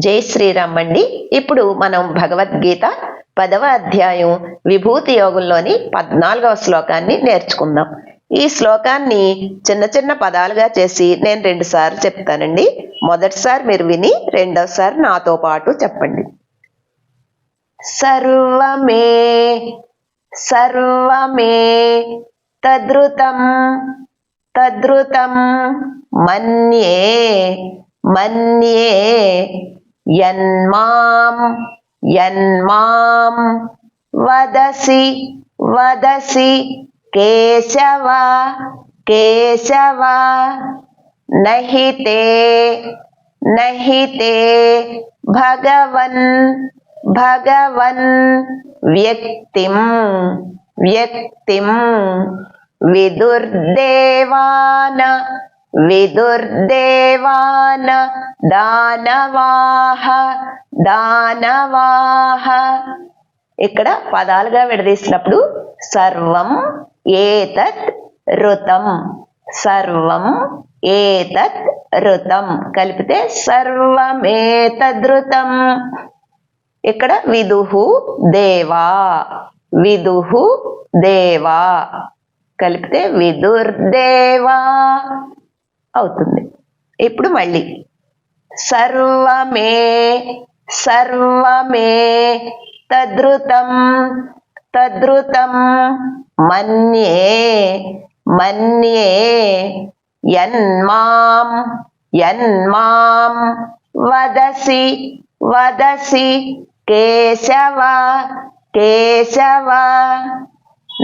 జై శ్రీరామ్ అండి. ఇప్పుడు మనం భగవద్గీత 10వ అధ్యాయం విభూతి యోగంలోని 14వ శ్లోకాన్ని నేర్చుకుందాం. ఈ శ్లోకాన్ని చిన్న చిన్న పదాలుగా చేసి నేను 2 సార్లు చెప్తానండి. మొదటిసారి మీరు విని రెండోసారి నాతో పాటు చెప్పండి. సర్వమే సర్వమే తద్రుతం తద్రుతం మన్యే మన్యే యన్మాం యన్మాం వదసి వదసి కేశవ కేశవ నహితే నహితే భగవన్ భగవన్ వ్యక్తిం వ్యక్తిం విదుర్దేవాన విదుర్దేవాన దానవాహ దానవాహ. ఇక్కడ పదాలుగా విడదీసినప్పుడు సర్వం ఏతత్ ఋతం సర్వం ఏతత్ ఋతం కలిపితే సర్వమేతదృతం. ఇక్కడ విదుహు దేవా విదుహు దేవా కలిపితే విదుర్దేవా అవుతుంది. ఇప్పుడు మళ్ళీ సర్వమే సర్వమే తద్రుతం తద్రుతం మన్యే మన్యే యన్మాం యన్మాం వదసి వదసి కేశవ కేశవ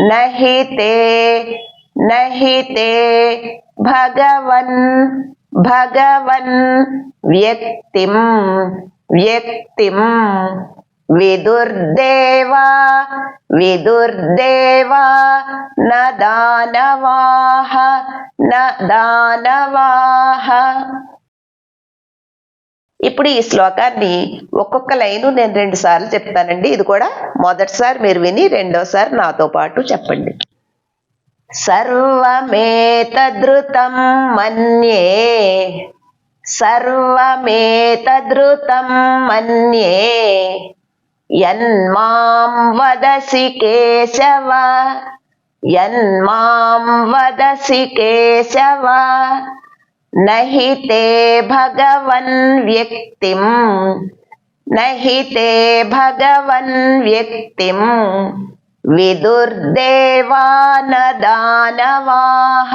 నహితే నహితే భగవన్ భగవన్ వ్యక్తిం వ్యక్తిం విదుర్దేవా విదుర్దేవా న దానవాహ న దానవాహ. ఇప్పుడు ఈ శ్లోకాన్ని ఒక్కొక్క లైను నేను 2 సార్లు చెప్తానండి. ఇది కూడా మొదటిసారి మీరు విని రెండోసారి నాతో పాటు చెప్పండి. సర్వమేతదృతం మన్యే సర్వమేతదృతం మన్యే యన్మాం వదసి కేశవ యన్మాం వదసి కేశవ నహితే భగవన్ వ్యక్తిం నహితే భగవన్ వ్యక్తిం విదుర్దేవాన దానవాహ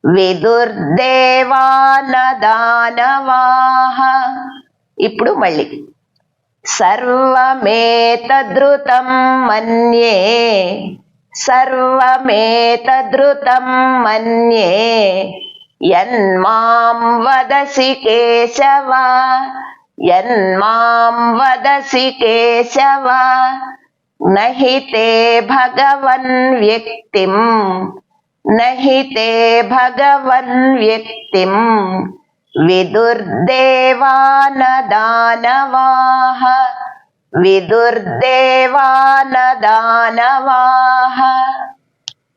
విదుర్దేవాన దానవాహ. ఇప్పుడు మళ్ళీ సర్వమేతదృతం మన్యే సర్వమేతదృతం మన్యే యన్మాం వదసి కేశవ యన్మాం వదసి కేశవ నహితే భగవన్ వ్యక్తిం నహితే భగవన్ వ్యక్తిం విదుర్దేవాన దానవాహ విదుర్దేవాన దానవాహ.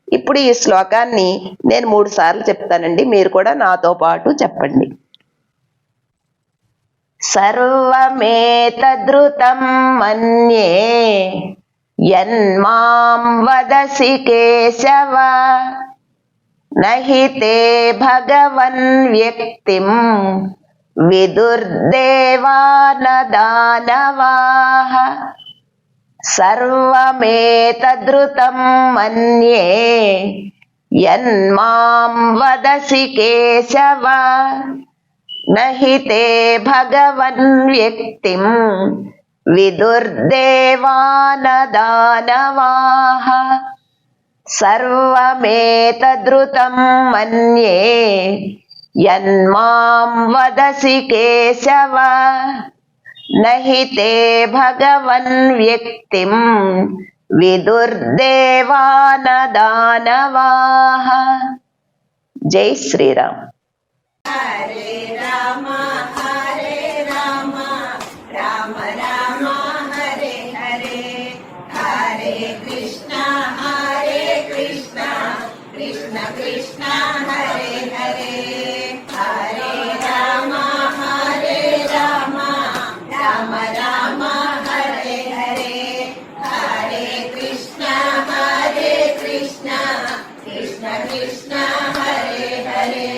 ఇప్పుడు ఈ శ్లోకాన్ని నేను 3 సార్లు చెప్తానండి. మీరు కూడా నాతో పాటు చెప్పండి. సర్వమేతదృతం మన్యే యన్మాం వదసి కేశవ నహితే భగవన్ వ్యక్తిం విదుర్దేవాన దానవాహ సర్వమేతదృతం మన్యే యన్మాం వదసి కేశవ నహితే భగవన్ వ్యక్తిం విదుర్దేవాన దానవాహ సర్వమేతదృతం మన్యే యన్మాం వదసి కేశవ నహితే భగవన్ వ్యక్తిం విదుర్దేవాన దానవాహ. జై శ్రీరామ్. హరే రామ హరే రామ రామ రామ హరే హరే హరే కృష్ణ కృష్ణ కృష్ణ హరే హరే హరే రామ कृष्ण हरे हरे